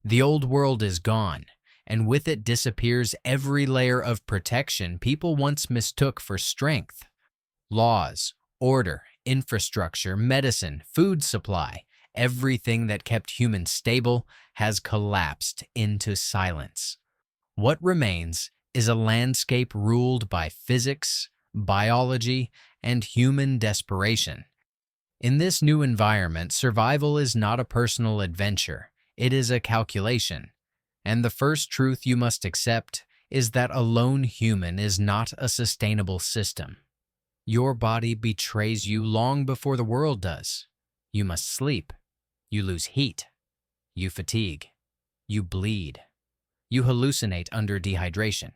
The old world is gone, and with it disappears every layer of protection people once mistook for strength. Laws, order, infrastructure, medicine, food supply, everything that kept humans stable has collapsed into silence. What remains is a landscape ruled by physics, biology, and human desperation. In this new environment, survival is not a personal adventure, it is a calculation. And the first truth you must accept is that a lone human is not a sustainable system. Your body betrays you long before the world does. You must sleep. You lose heat. You fatigue. You bleed. You hallucinate under dehydration.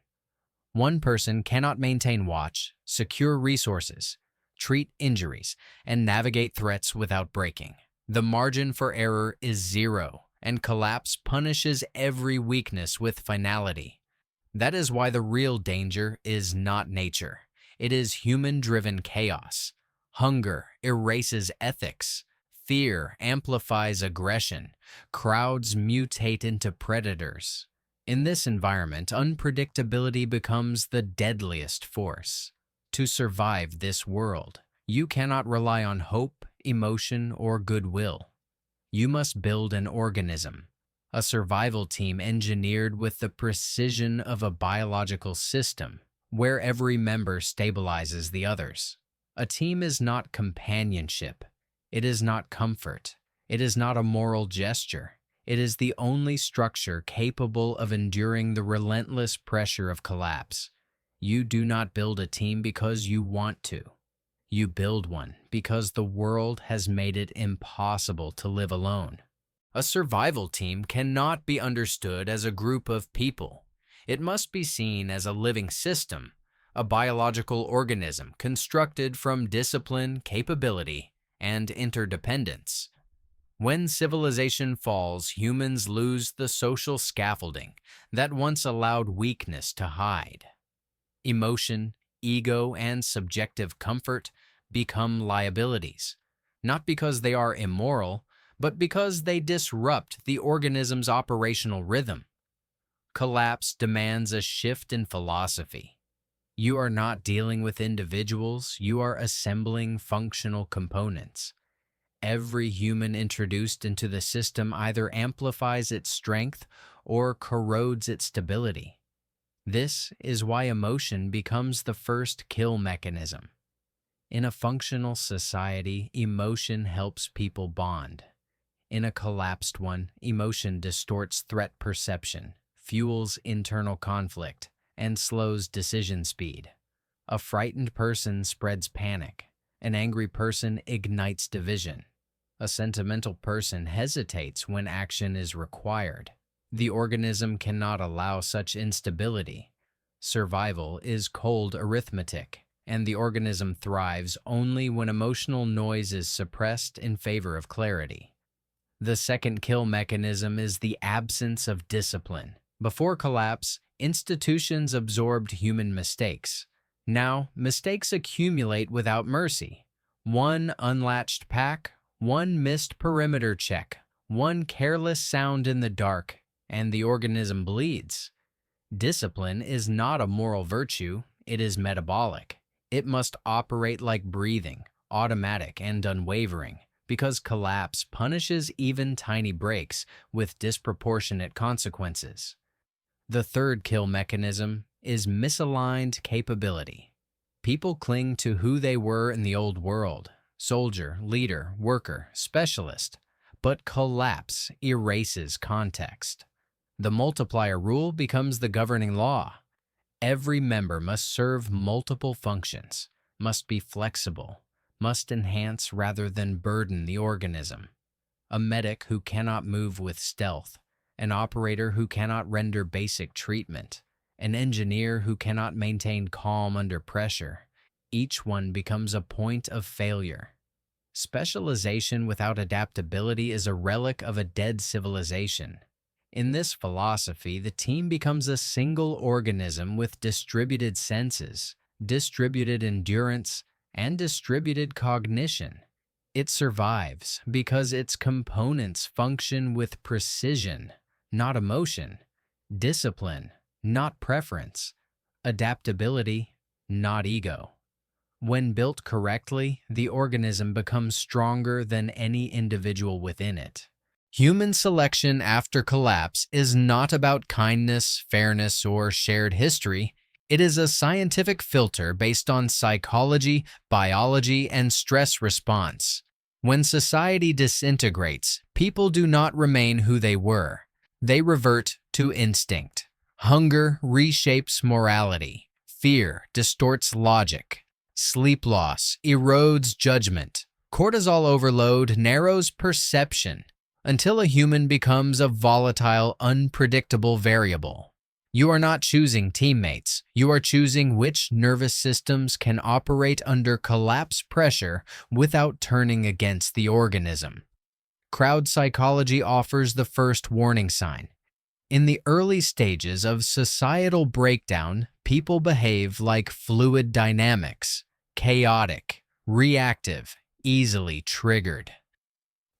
One person cannot maintain watch, secure resources, treat injuries, and navigate threats without breaking. The margin for error is zero, and collapse punishes every weakness with finality. That is why the real danger is not nature. It is human-driven chaos. Hunger erases ethics. Fear amplifies aggression. Crowds mutate into predators. In this environment, unpredictability becomes the deadliest force. To survive this world, you cannot rely on hope, emotion, or goodwill. You must build an organism, a survival team engineered with the precision of a biological system, where every member stabilizes the others. A team is not companionship. It is not comfort. It is not a moral gesture. It is the only structure capable of enduring the relentless pressure of collapse. You do not build a team because you want to. You build one because the world has made it impossible to live alone. A survival team cannot be understood as a group of people. It must be seen as a living system, a biological organism constructed from discipline, capability, and interdependence. When civilization falls, humans lose the social scaffolding that once allowed weakness to hide. Emotion, ego, and subjective comfort become liabilities, not because they are immoral, but because they disrupt the organism's operational rhythm. Collapse demands a shift in philosophy. You are not dealing with individuals, you are assembling functional components. Every human introduced into the system either amplifies its strength or corrodes its stability. This is why emotion becomes the first kill mechanism. In a functional society, emotion helps people bond. In a collapsed one, emotion distorts threat perception, fuels internal conflict, and slows decision speed. A frightened person spreads panic. An angry person ignites division. A sentimental person hesitates when action is required. The organism cannot allow such instability. Survival is cold arithmetic, and the organism thrives only when emotional noise is suppressed in favor of clarity. The second kill mechanism is the absence of discipline. Before collapse, institutions absorbed human mistakes. Now, mistakes accumulate without mercy. One unlatched pack, one missed perimeter check, one careless sound in the dark, and the organism bleeds. Discipline is not a moral virtue, it is metabolic. It must operate like breathing, automatic and unwavering, because collapse punishes even tiny breaks with disproportionate consequences. The third kill mechanism is misaligned capability. People cling to who they were in the old world: soldier, leader, worker, specialist. But collapse erases context. The multiplier rule becomes the governing law. Every member must serve multiple functions, must be flexible, must enhance rather than burden the organism. A medic who cannot move with stealth, an operator who cannot render basic treatment, an engineer who cannot maintain calm under pressure. Each one becomes a point of failure. Specialization without adaptability is a relic of a dead civilization. In this philosophy, the team becomes a single organism with distributed senses, distributed endurance, and distributed cognition. It survives because its components function with precision, not emotion; discipline, not preference; adaptability, not ego. When built correctly, the organism becomes stronger than any individual within it. Human selection after collapse is not about kindness, fairness, or shared history. It is a scientific filter based on psychology, biology, and stress response. When society disintegrates, people do not remain who they were. They revert to instinct. Hunger reshapes morality. Fear distorts logic. Sleep loss erodes judgment. Cortisol overload narrows perception until a human becomes a volatile, unpredictable variable. You are not choosing teammates. You are choosing which nervous systems can operate under collapse pressure without turning against the organism. Crowd psychology offers the first warning sign. In the early stages of societal breakdown, people behave like fluid dynamics: chaotic, reactive, easily triggered.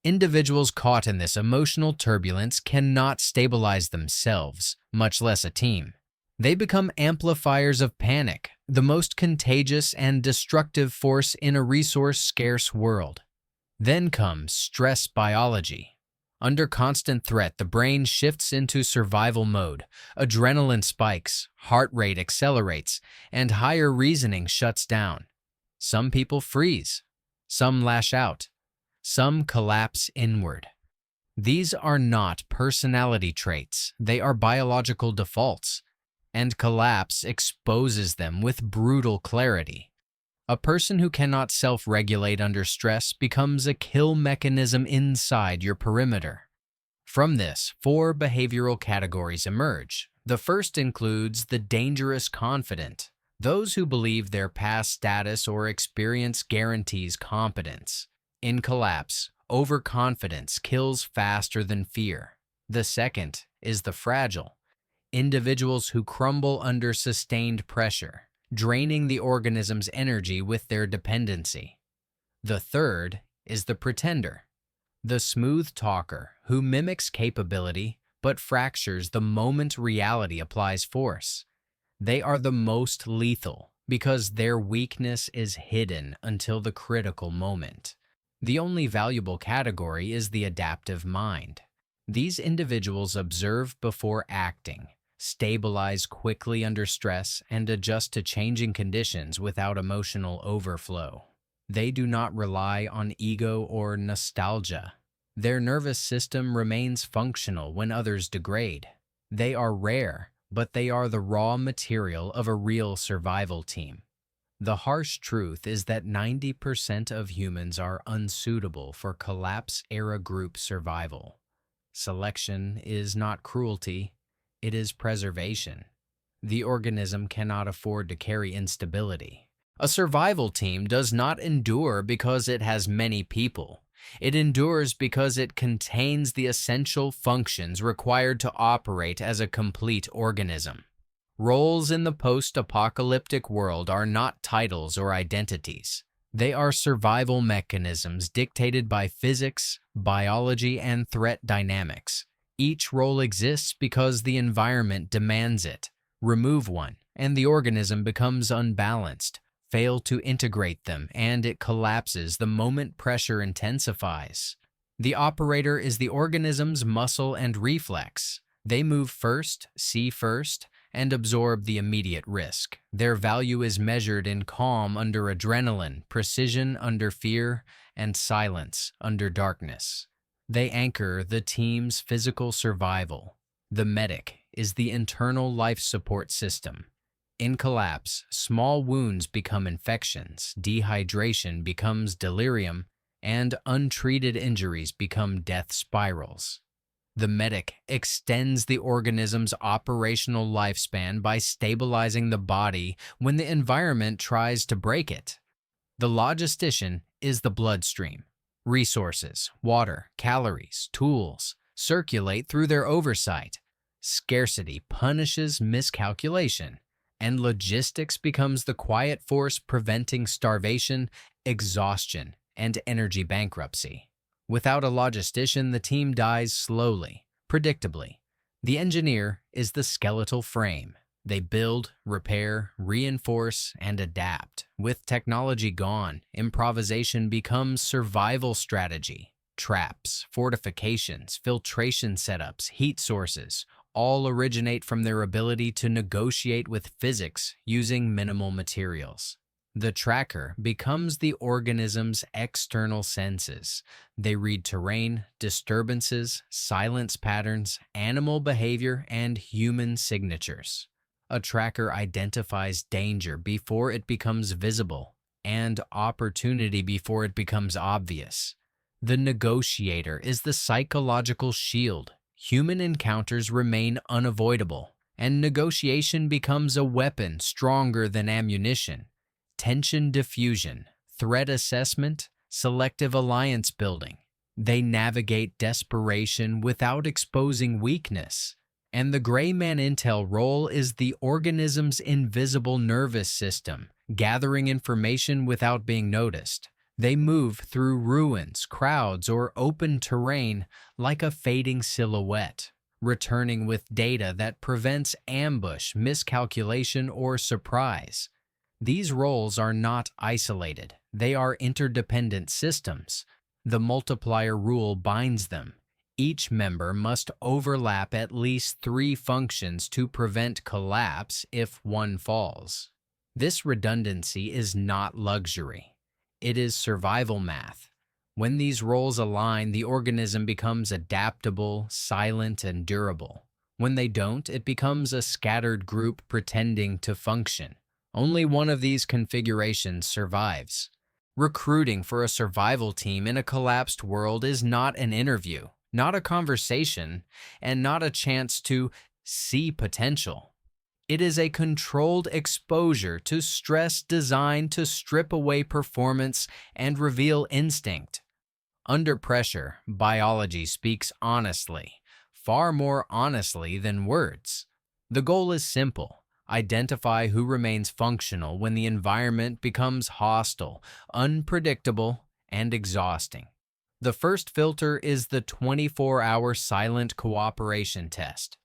Individuals caught in this emotional turbulence cannot stabilize themselves, much less a team. They become amplifiers of panic, the most contagious and destructive force in a resource-scarce world. Then comes stress biology. Under constant threat, the brain shifts into survival mode. Adrenaline spikes, heart rate accelerates, and higher reasoning shuts down. Some people freeze. Some lash out. Some collapse inward. These are not personality traits. They are biological defaults, and collapse exposes them with brutal clarity. A person who cannot self-regulate under stress becomes a kill mechanism inside your perimeter. From this, 4 behavioral categories emerge. The first includes the dangerous confident, those who believe their past status or experience guarantees competence. In collapse, overconfidence kills faster than fear. The second is the fragile, individuals who crumble under sustained pressure, draining the organism's energy with their dependency. The third is the pretender, the smooth talker who mimics capability but fractures the moment reality applies force. They are the most lethal because their weakness is hidden until the critical moment. The only valuable category is the adaptive mind. These individuals observe before acting, stabilize quickly under stress, and adjust to changing conditions without emotional overflow. They do not rely on ego or nostalgia. Their nervous system remains functional when others degrade. They are rare, but they are the raw material of a real survival team. The harsh truth is that 90% of humans are unsuitable for collapse-era group survival. Selection is not cruelty, it is preservation. The organism cannot afford to carry instability. A survival team does not endure because it has many people. It endures because it contains the essential functions required to operate as a complete organism. Roles in the post-apocalyptic world are not titles or identities. They are survival mechanisms dictated by physics, biology, and threat dynamics. Each role exists because the environment demands it. Remove one, and the organism becomes unbalanced. Fail to integrate them, and it collapses the moment pressure intensifies. The operator is the organism's muscle and reflex. They move first, see first, and absorb the immediate risk. Their value is measured in calm under adrenaline, precision under fear, and silence under darkness. They anchor the team's physical survival. The medic is the internal life support system. In collapse, small wounds become infections, dehydration becomes delirium, and untreated injuries become death spirals. The medic extends the organism's operational lifespan by stabilizing the body when the environment tries to break it. The logistician is the bloodstream. Resources, water, calories, tools circulate through their oversight. Scarcity punishes miscalculation, and logistics becomes the quiet force preventing starvation, exhaustion, and energy bankruptcy. Without a logistician, the team dies slowly, predictably. The engineer is the skeletal frame. They build, repair, reinforce, and adapt. With technology gone, improvisation becomes survival strategy. Traps, fortifications, filtration setups, heat sources all originate from their ability to negotiate with physics using minimal materials. The tracker becomes the organism's external senses. They read terrain, disturbances, silence patterns, animal behavior, and human signatures. A tracker identifies danger before it becomes visible and opportunity before it becomes obvious. The negotiator is the psychological shield. Human encounters remain unavoidable, and negotiation becomes a weapon stronger than ammunition. Tension diffusion, threat assessment, selective alliance building. They navigate desperation without exposing weakness. And the gray man intel role is the organism's invisible nervous system, gathering information without being noticed. They move through ruins, crowds, or open terrain like a fading silhouette, returning with data that prevents ambush, miscalculation, or surprise. These roles are not isolated. They are interdependent systems. The multiplier rule binds them. Each member must overlap at least 3 functions to prevent collapse if one falls. This redundancy is not luxury. It is survival math. When these roles align, the organism becomes adaptable, silent, and durable. When they don't, it becomes a scattered group pretending to function. Only one of these configurations survives. Recruiting for a survival team in a collapsed world is not an interview, not a conversation, and not a chance to see potential. It is a controlled exposure to stress designed to strip away performance and reveal instinct. Under pressure, biology speaks honestly, far more honestly than words. The goal is simple. Identify who remains functional when the environment becomes hostile, unpredictable, and exhausting. The first filter is the 24-hour silent cooperation test.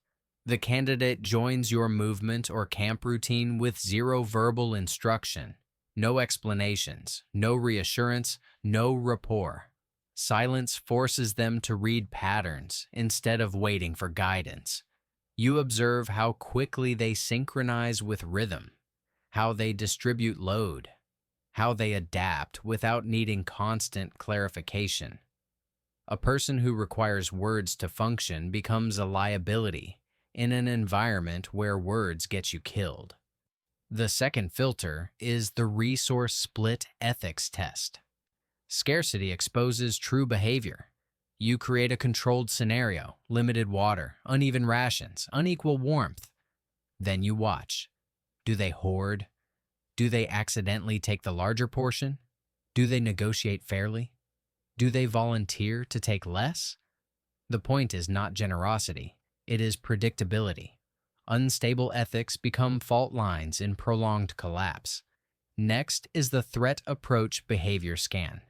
The candidate joins your movement or camp routine with 0 verbal instruction, no explanations, no reassurance, no rapport. Silence forces them to read patterns instead of waiting for guidance. You observe how quickly they synchronize with rhythm, how they distribute load, how they adapt without needing constant clarification. A person who requires words to function becomes a liability in an environment where words get you killed. The second filter is the resource split ethics test. Scarcity exposes true behavior. You create a controlled scenario, limited water, uneven rations, unequal warmth. Then you watch. Do they hoard? Do they accidentally take the larger portion? Do they negotiate fairly? Do they volunteer to take less? The point is not generosity, it is predictability. Unstable ethics become fault lines in prolonged collapse. Next is the threat approach behavior scan.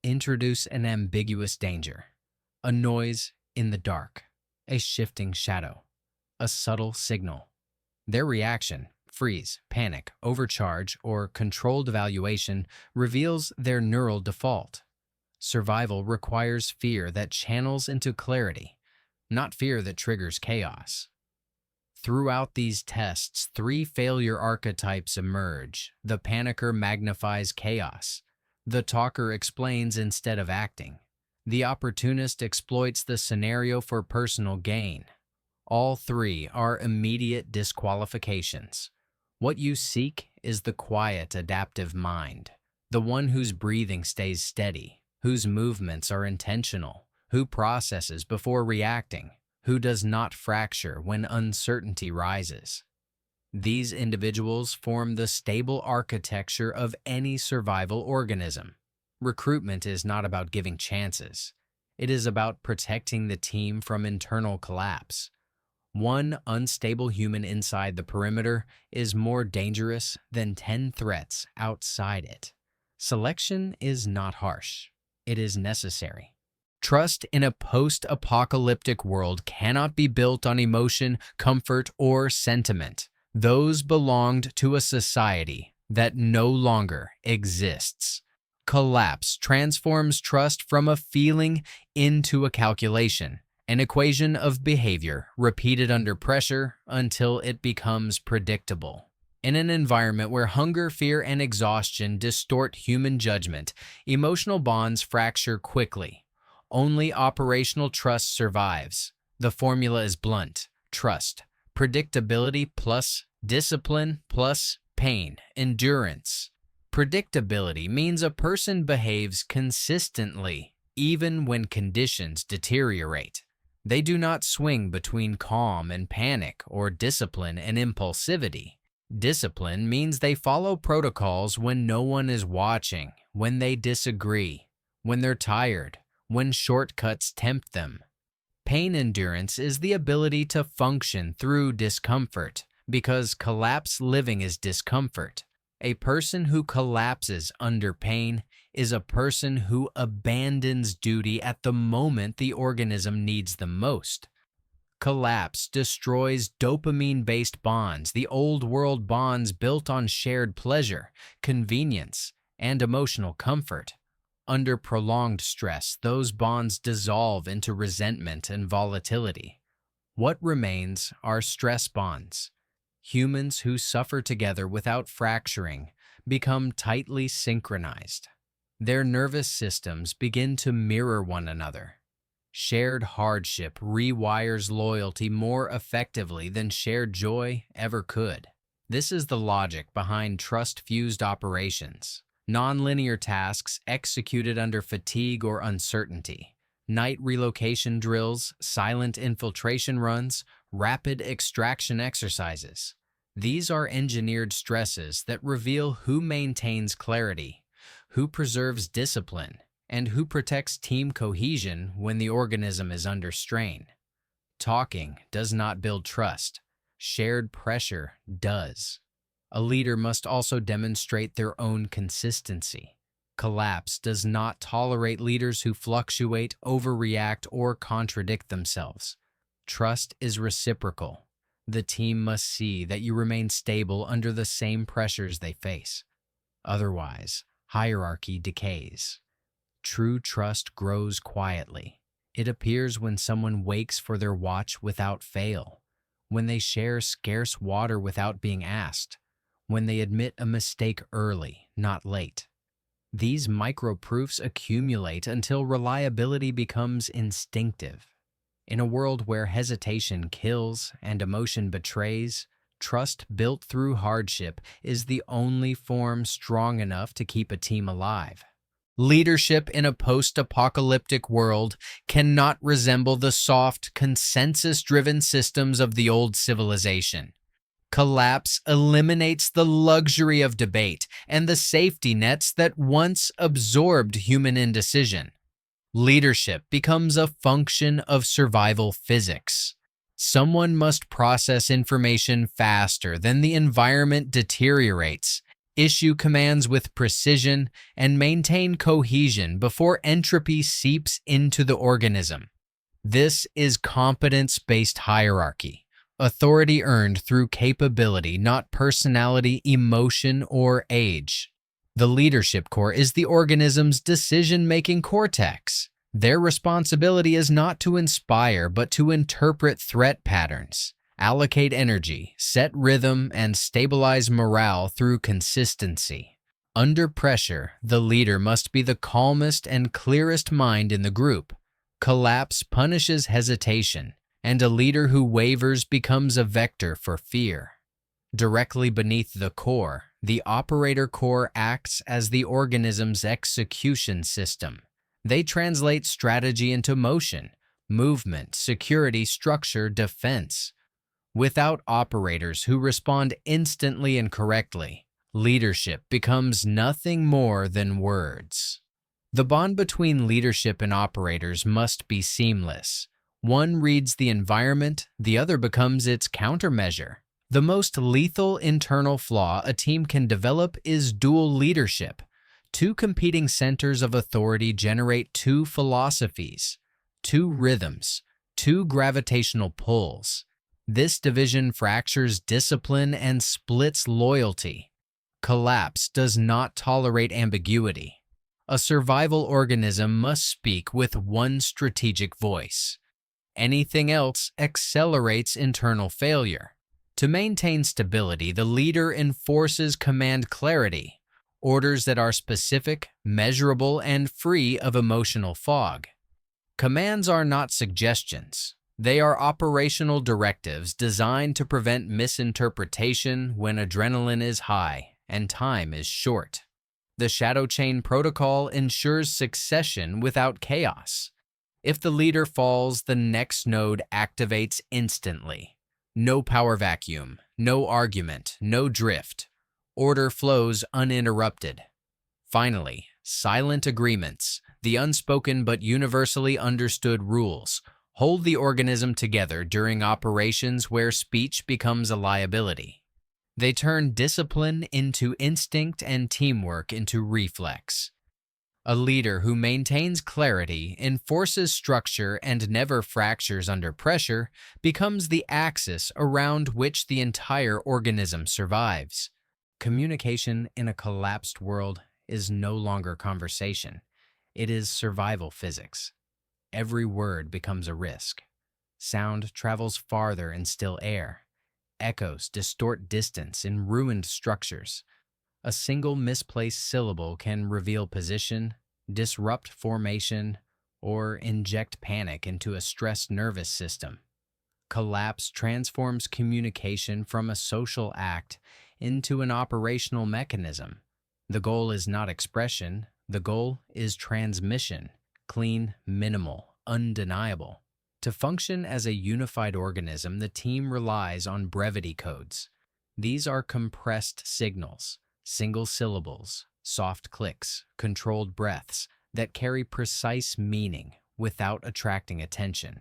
Introduce an ambiguous danger. A noise in the dark, a shifting shadow, a subtle signal. Their reaction, freeze, panic, overcharge, or controlled evaluation, reveals their neural default. Survival requires fear that channels into clarity, not fear that triggers chaos. Throughout these tests, 3 failure archetypes emerge. The panicker magnifies chaos. The talker explains instead of acting. The opportunist exploits the scenario for personal gain. All 3 are immediate disqualifications. What you seek is the quiet, adaptive mind, the one whose breathing stays steady, whose movements are intentional, who processes before reacting, who does not fracture when uncertainty rises. These individuals form the stable architecture of any survival organism. Recruitment is not about giving chances. It is about protecting the team from internal collapse. One unstable human inside the perimeter is more dangerous than 10 threats outside it. Selection is not harsh. It is necessary. Trust in a post-apocalyptic world cannot be built on emotion, comfort, or sentiment. Those belonged to a society that no longer exists. Collapse transforms trust from a feeling into a calculation, an equation of behavior repeated under pressure until it becomes predictable. In an environment where hunger, fear, and exhaustion distort human judgment, emotional bonds fracture quickly. Only operational trust survives. The formula is blunt: trust, predictability plus discipline plus pain, endurance. Predictability means a person behaves consistently, even when conditions deteriorate. They do not swing between calm and panic or discipline and impulsivity. Discipline means they follow protocols when no one is watching, when they disagree, when they're tired, when shortcuts tempt them. Pain endurance is the ability to function through discomfort, because collapse living is discomfort. A person who collapses under pain is a person who abandons duty at the moment the organism needs them most. Collapse destroys dopamine-based bonds, the old world bonds built on shared pleasure, convenience, and emotional comfort. Under prolonged stress, those bonds dissolve into resentment and volatility. What remains are stress bonds. Humans who suffer together without fracturing become tightly synchronized. Their nervous systems begin to mirror one another. Shared hardship rewires loyalty more effectively than shared joy ever could. This is the logic behind trust-fused operations. Nonlinear tasks executed under fatigue or uncertainty. Night relocation drills, silent infiltration runs, rapid extraction exercises. These are engineered stresses that reveal who maintains clarity, who preserves discipline, and who protects team cohesion when the organism is under strain. Talking does not build trust. Shared pressure does. A leader must also demonstrate their own consistency. Collapse does not tolerate leaders who fluctuate, overreact, or contradict themselves. Trust is reciprocal. The team must see that you remain stable under the same pressures they face. Otherwise, hierarchy decays. True trust grows quietly. It appears when someone wakes for their watch without fail, when they share scarce water without being asked, when they admit a mistake early, not late. These micro-proofs accumulate until reliability becomes instinctive. In a world where hesitation kills and emotion betrays, trust built through hardship is the only form strong enough to keep a team alive. Leadership in a post-apocalyptic world cannot resemble the soft, consensus-driven systems of the old civilization. Collapse eliminates the luxury of debate and the safety nets that once absorbed human indecision. Leadership becomes a function of survival physics. Someone must process information faster than the environment deteriorates, issue commands with precision, and maintain cohesion before entropy seeps into the organism. This is competence-based hierarchy, authority earned through capability, not personality, emotion, or age. The leadership core is the organism's decision-making cortex. Their responsibility is not to inspire, but to interpret threat patterns, allocate energy, set rhythm, and stabilize morale through consistency. Under pressure, the leader must be the calmest and clearest mind in the group. Collapse punishes hesitation, and a leader who wavers becomes a vector for fear. Directly beneath the core, the operator core acts as the organism's execution system. They translate strategy into motion, movement, security, structure, defense. Without operators who respond instantly and correctly, leadership becomes nothing more than words. The bond between leadership and operators must be seamless. One reads the environment, the other becomes its countermeasure. The most lethal internal flaw a team can develop is dual leadership. Two competing centers of authority generate two philosophies, two rhythms, two gravitational pulls. This division fractures discipline and splits loyalty. Collapse does not tolerate ambiguity. A survival organism must speak with one strategic voice. Anything else accelerates internal failure. To maintain stability, the leader enforces command clarity, orders that are specific, measurable, and free of emotional fog. Commands are not suggestions. They are operational directives designed to prevent misinterpretation when adrenaline is high and time is short. The shadow chain protocol ensures succession without chaos. If the leader falls, the next node activates instantly. No power vacuum, no argument, no drift. Order flows uninterrupted. Finally, silent agreements, the unspoken but universally understood rules, hold the organism together during operations where speech becomes a liability. They turn discipline into instinct and teamwork into reflex. A leader who maintains clarity, enforces structure, and never fractures under pressure becomes the axis around which the entire organism survives. Communication in a collapsed world is no longer conversation. It is survival physics. Every word becomes a risk. Sound travels farther in still air. Echoes distort distance in ruined structures. A single misplaced syllable can reveal position, disrupt formation, or inject panic into a stressed nervous system. Collapse transforms communication from a social act into an operational mechanism. The goal is not expression, the goal is transmission, clean, minimal, undeniable. To function as a unified organism, the team relies on brevity codes. These are compressed signals, single syllables, soft clicks, controlled breaths that carry precise meaning without attracting attention.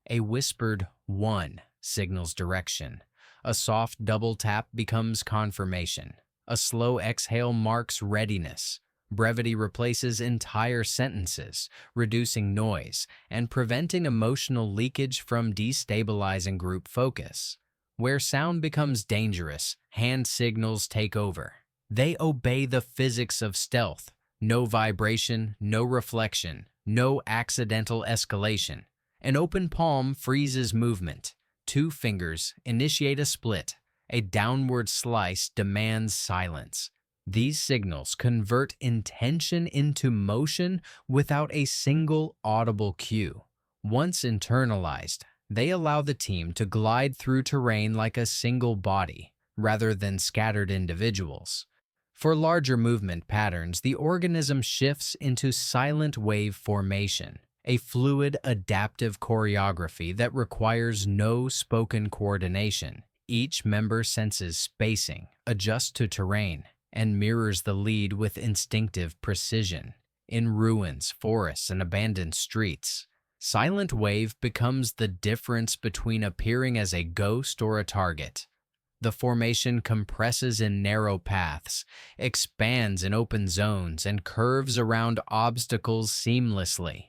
A whispered "one" signals direction. A soft double tap becomes confirmation. A slow exhale marks readiness. Brevity replaces entire sentences, reducing noise and preventing emotional leakage from destabilizing group focus. Where sound becomes dangerous, hand signals take over. They obey the physics of stealth. No vibration, no reflection, no accidental escalation. An open palm freezes movement. Two fingers initiate a split. A downward slice demands silence. These signals convert intention into motion without a single audible cue. Once internalized, they allow the team to glide through terrain like a single body, rather than scattered individuals. For larger movement patterns, the organism shifts into silent wave formation, a fluid, adaptive choreography that requires no spoken coordination. Each member senses spacing, adjusts to terrain, and mirrors the lead with instinctive precision. In ruins, forests, and abandoned streets, silent wave becomes the difference between appearing as a ghost or a target. The formation compresses in narrow paths, expands in open zones, and curves around obstacles seamlessly.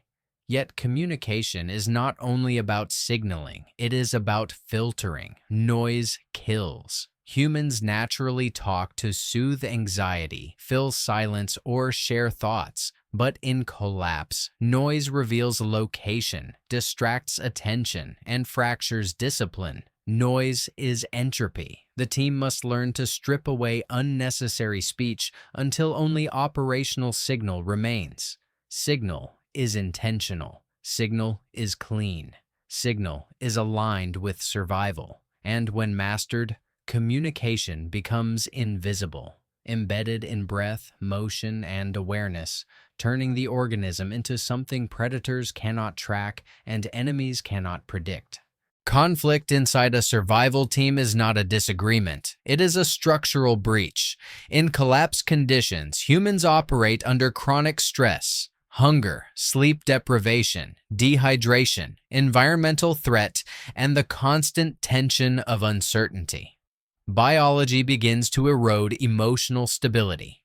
Yet communication is not only about signaling, it is about filtering. Noise kills. Humans naturally talk to soothe anxiety, fill silence, or share thoughts. But in collapse, noise reveals location, distracts attention, and fractures discipline. Noise is entropy. The team must learn to strip away unnecessary speech until only operational signal remains. Signal is intentional. Signal is clean. Signal is aligned with survival. And when mastered, communication becomes invisible, embedded in breath, motion, and awareness, turning the organism into something predators cannot track and enemies cannot predict. Conflict inside a survival team is not a disagreement. It is a structural breach. In collapse conditions, humans operate under chronic stress, hunger, sleep deprivation, dehydration, environmental threat, and the constant tension of uncertainty. Biology begins to erode emotional stability.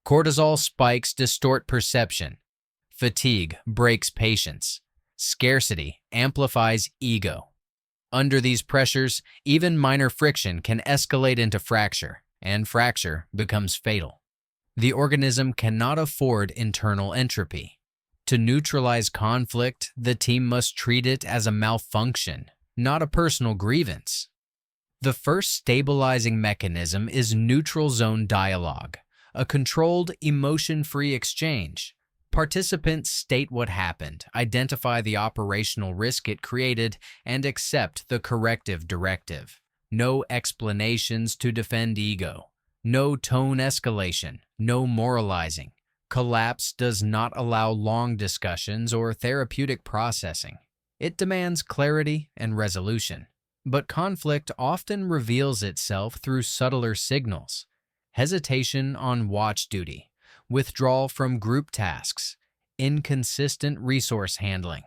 Cortisol spikes distort perception. Fatigue breaks patience. Scarcity amplifies ego. Under these pressures, even minor friction can escalate into fracture, and fracture becomes fatal. The organism cannot afford internal entropy. To neutralize conflict, the team must treat it as a malfunction, not a personal grievance. The first stabilizing mechanism is neutral zone dialogue, a controlled, emotion-free exchange. Participants state what happened, identify the operational risk it created, and accept the corrective directive. No explanations to defend ego. No tone escalation. No moralizing. Collapse does not allow long discussions or therapeutic processing. It demands clarity and resolution. But conflict often reveals itself through subtler signals. Hesitation on watch duty, withdrawal from group tasks, inconsistent resource handling,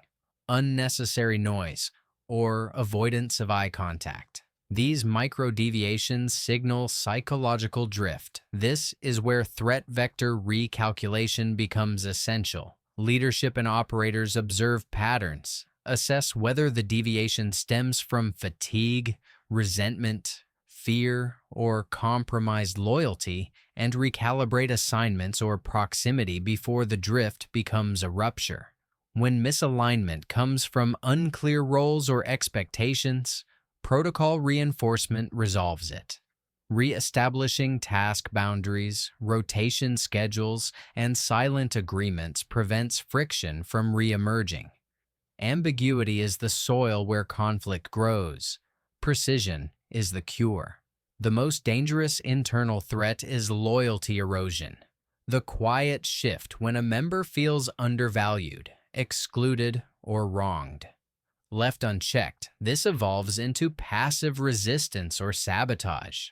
unnecessary noise, or avoidance of eye contact. These micro-deviations signal psychological drift. This is where threat vector recalculation becomes essential. Leadership and operators observe patterns, assess whether the deviation stems from fatigue, resentment, fear, or compromised loyalty, and recalibrate assignments or proximity before the drift becomes a rupture. When misalignment comes from unclear roles or expectations, protocol reinforcement resolves it. Re-establishing task boundaries, rotation schedules, and silent agreements prevents friction from re-emerging. Ambiguity is the soil where conflict grows. Precision is the cure. The most dangerous internal threat is loyalty erosion. The quiet shift when a member feels undervalued, excluded, or wronged. Left unchecked, this evolves into passive resistance or sabotage.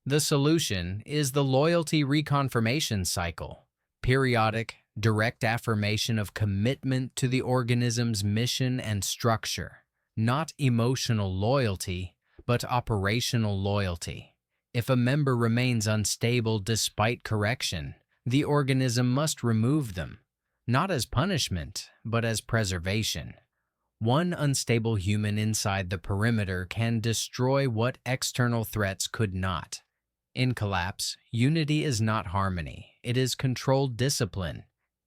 The solution is the loyalty reconfirmation cycle, periodic, direct affirmation of commitment to the organism's mission and structure, not emotional loyalty, but operational loyalty. If a member remains unstable despite correction, the organism must remove them, not as punishment, but as preservation. One unstable human inside the perimeter can destroy what external threats could not. In collapse, unity is not harmony, it is controlled discipline.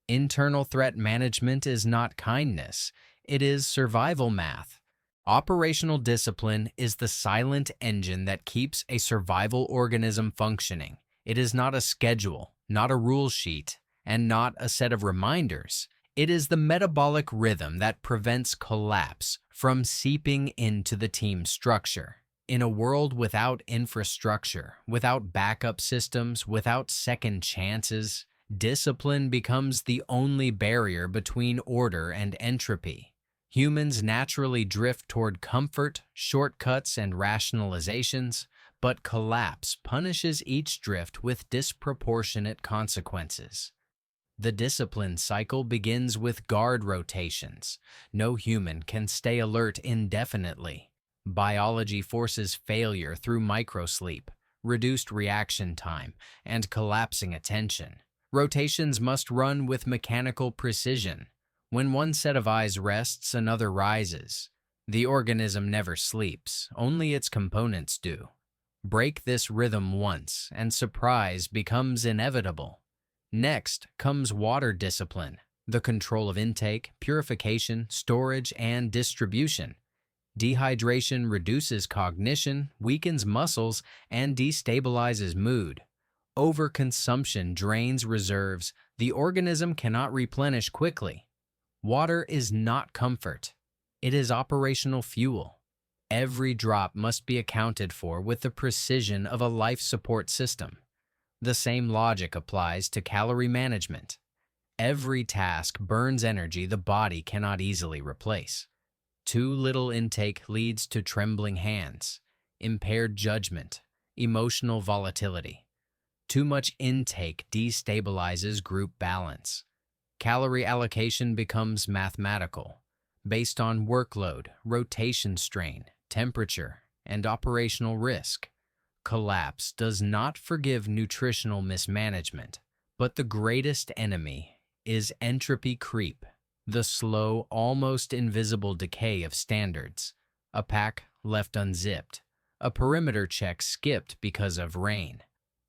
Internal threat management is not kindness, it is survival math. Operational discipline is the silent engine that keeps a survival organism functioning. It is not a schedule, not a rule sheet, and not a set of reminders. It is the metabolic rhythm that prevents collapse from seeping into the team structure. In a world without infrastructure, without backup systems, without second chances, discipline becomes the only barrier between order and entropy. Humans naturally drift toward comfort, shortcuts, and rationalizations, but collapse punishes each drift with disproportionate consequences. The discipline cycle begins with guard rotations. No human can stay alert indefinitely. Biology forces failure through microsleep, reduced reaction time, and collapsing attention. Rotations must run with mechanical precision. When one set of eyes rests, another rises. The organism never sleeps, only its components do. Break this rhythm once, and surprise becomes inevitable. Next comes water discipline, the control of intake, purification, storage, and distribution. Dehydration reduces cognition, weakens muscles, and destabilizes mood. Overconsumption drains reserves. The organism cannot replenish quickly. Water is not comfort. It is operational fuel. Every drop must be accounted for with the precision of a life support system. The same logic applies to calorie management. Every task burns energy the body cannot easily replace. Too little intake leads to trembling hands, impaired judgment, emotional volatility. Too much intake destabilizes group balance. Calorie allocation becomes mathematical, based on workload, rotation strain, temperature, and operational risk. Collapse does not forgive nutritional mismanagement, But the greatest enemy is entropy creep, the slow, almost invisible decay of standards. A pack left unzipped, a perimeter check skipped because of rain,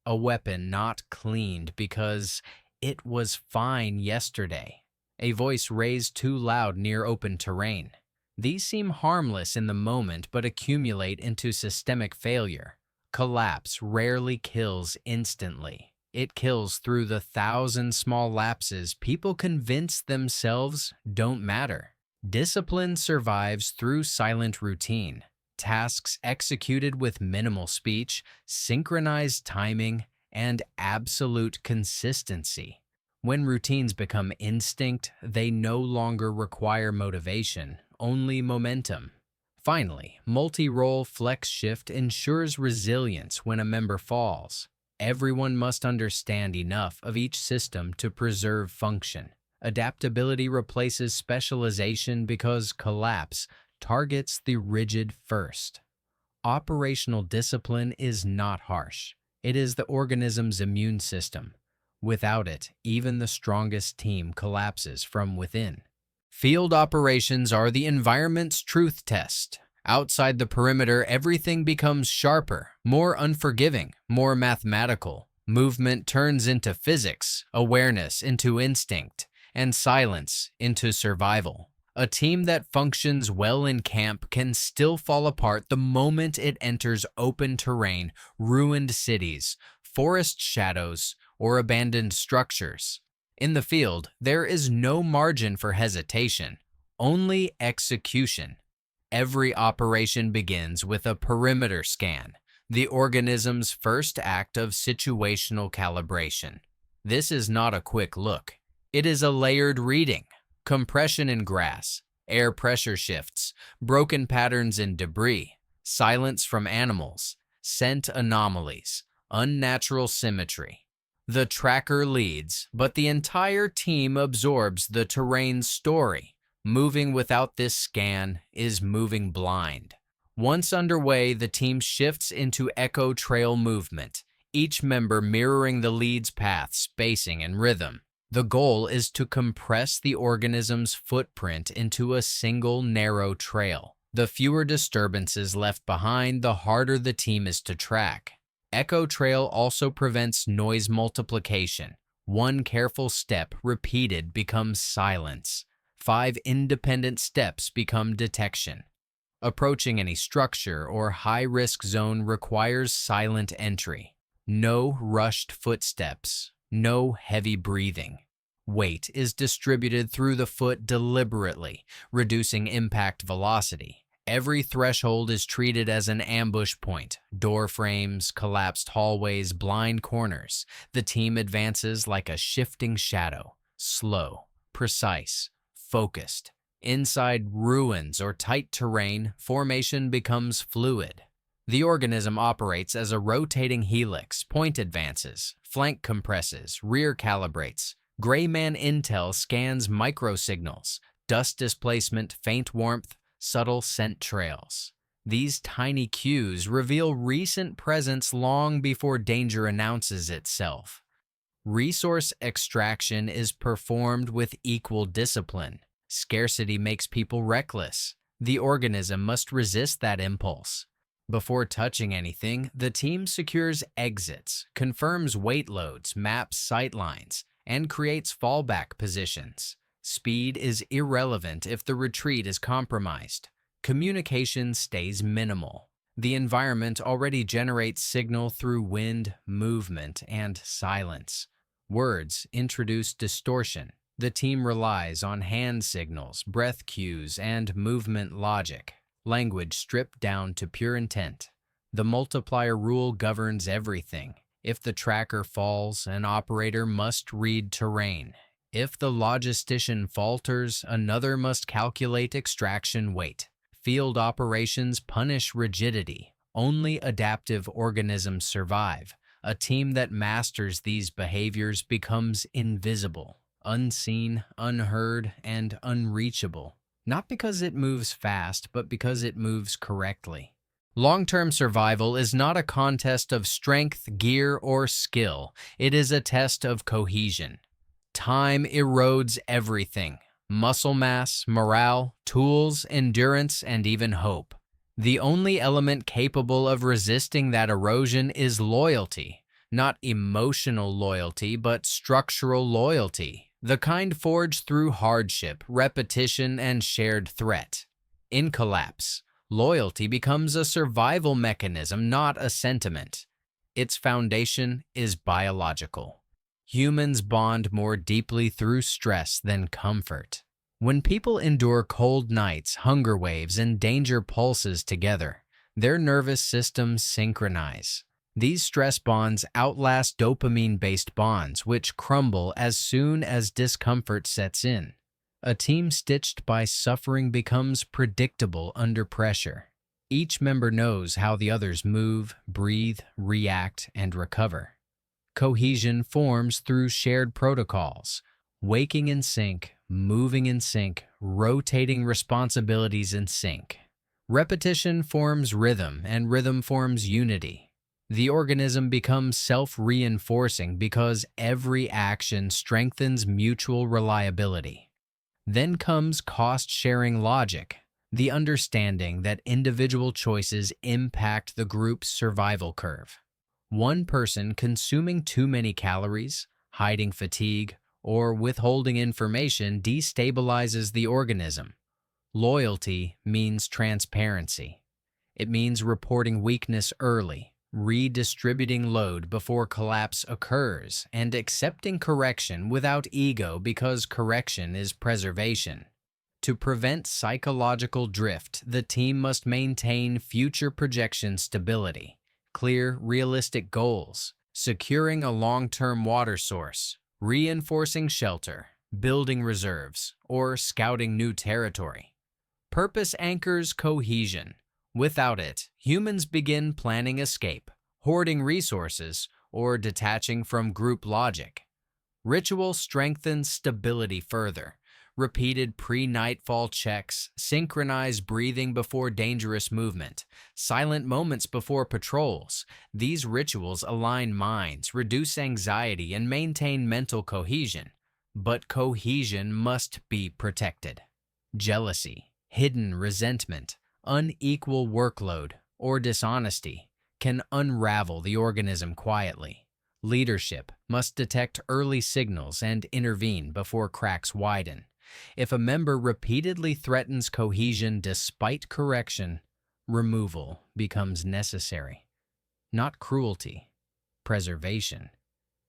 a weapon not cleaned because it was fine yesterday, a voice raised too loud near open terrain. These seem harmless in the moment but accumulate into systemic failure. Collapse rarely kills instantly. It kills through the 1,000 small lapses people convince themselves don't matter. Discipline survives through silent routine, tasks executed with minimal speech, synchronized timing, and absolute consistency. When routines become instinct, they no longer require motivation, only momentum. Finally, multi-role flex shift ensures resilience when a member falls. Everyone must understand enough of each system to preserve function. Adaptability replaces specialization because collapse targets the rigid first. Operational discipline is not harsh. It is the organism's immune system. Without it, even the strongest team collapses from within. Field operations are the environment's truth test. Outside the perimeter, everything becomes sharper, more unforgiving, more mathematical. Movement turns into physics, awareness into instinct, and silence into survival. A team that functions well in camp can still fall apart the moment it enters open terrain, ruined cities, forest shadows, or abandoned structures. In the field, there is no margin for hesitation, only execution. Every operation begins with a perimeter scan, the organism's first act of situational calibration. This is not a quick look. It is a layered reading. Compression in grass, air pressure shifts, broken patterns in debris, silence from animals, scent anomalies, unnatural symmetry. The tracker leads, but the entire team absorbs the terrain's story. Moving without this scan is moving blind. Once underway, the team shifts into echo trail movement, each member mirroring the lead's path, spacing, and rhythm. The goal is to compress the organism's footprint into a single narrow trail. The fewer disturbances left behind, the harder the team is to track. Echo trail also prevents noise multiplication. One careful step repeated becomes silence. 5 independent steps become detection. Approaching any structure or high-risk zone requires silent entry. No rushed footsteps, no heavy breathing. Weight is distributed through the foot deliberately, reducing impact velocity. Every threshold is treated as an ambush point. Door frames, collapsed hallways, blind corners. The team advances like a shifting shadow, slow, precise, focused. Inside ruins or tight terrain, formation becomes fluid. The organism operates as a rotating helix, point advances, flank compresses, rear calibrates. Gray man intel scans microsignals, dust displacement, faint warmth, subtle scent trails. These tiny cues reveal recent presence long before danger announces itself. Resource extraction is performed with equal discipline. Scarcity makes people reckless. The organism must resist that impulse. Before touching anything, the team secures exits, confirms weight loads, maps sightlines, and creates fallback positions. Speed is irrelevant if the retreat is compromised. Communication stays minimal. The environment already generates signal through wind, movement, and silence. Words introduce distortion. The team relies on hand signals, breath cues, and movement logic. Language stripped down to pure intent. The multiplier rule governs everything. If the tracker falls, an operator must read terrain. If the logistician falters, another must calculate extraction weight. Field operations punish rigidity. Only adaptive organisms survive. A team that masters these behaviors becomes invisible, unseen, unheard, and unreachable. Not because it moves fast, but because it moves correctly. Long-term survival is not a contest of strength, gear, or skill. It is a test of cohesion. Time erodes everything: muscle mass, morale, tools, endurance, and even hope. The only element capable of resisting that erosion is loyalty. Not emotional loyalty, but structural loyalty. The kind forged through hardship, repetition, and shared threat. In collapse, loyalty becomes a survival mechanism, not a sentiment. Its foundation is biological. Humans bond more deeply through stress than comfort. When people endure cold nights, hunger waves, and danger pulses together, their nervous systems synchronize. These stress bonds outlast dopamine-based bonds, which crumble as soon as discomfort sets in. A team stitched by suffering becomes predictable under pressure. Each member knows how the others move, breathe, react, and recover. Cohesion forms through shared protocols: waking in sync, moving in sync, rotating responsibilities in sync. Repetition forms rhythm, and rhythm forms unity. The organism becomes self-reinforcing because every action strengthens mutual reliability. Then comes cost-sharing logic, the understanding that individual choices impact the group's survival curve. One person consuming too many calories, hiding fatigue, or withholding information destabilizes the organism. Loyalty means transparency. It means reporting weakness early, redistributing load before collapse occurs, and accepting correction without ego because correction is preservation. To prevent psychological drift, the team must maintain future projection stability, clear, realistic goals, securing a long-term water source, reinforcing shelter, building reserves, or scouting new territory. Purpose anchors cohesion. Without it, humans begin planning escape, hoarding resources, or detaching from group logic. Ritual strengthens stability further. Repeated pre-nightfall checks, synchronized breathing before dangerous movement, silent moments before patrols. These rituals align minds, reduce anxiety, and maintain mental cohesion. But cohesion must be protected. Jealousy, hidden resentment, unequal workload, or dishonesty can unravel the organism quietly. Leadership must detect early signals and intervene before cracks widen. If a member repeatedly threatens cohesion despite correction, removal becomes necessary. Not cruelty, preservation.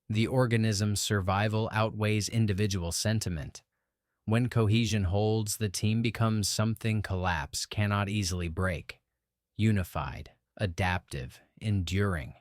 The organism's survival outweighs individual sentiment. When cohesion holds, the team becomes something collapse cannot easily break: unified, adaptive, enduring.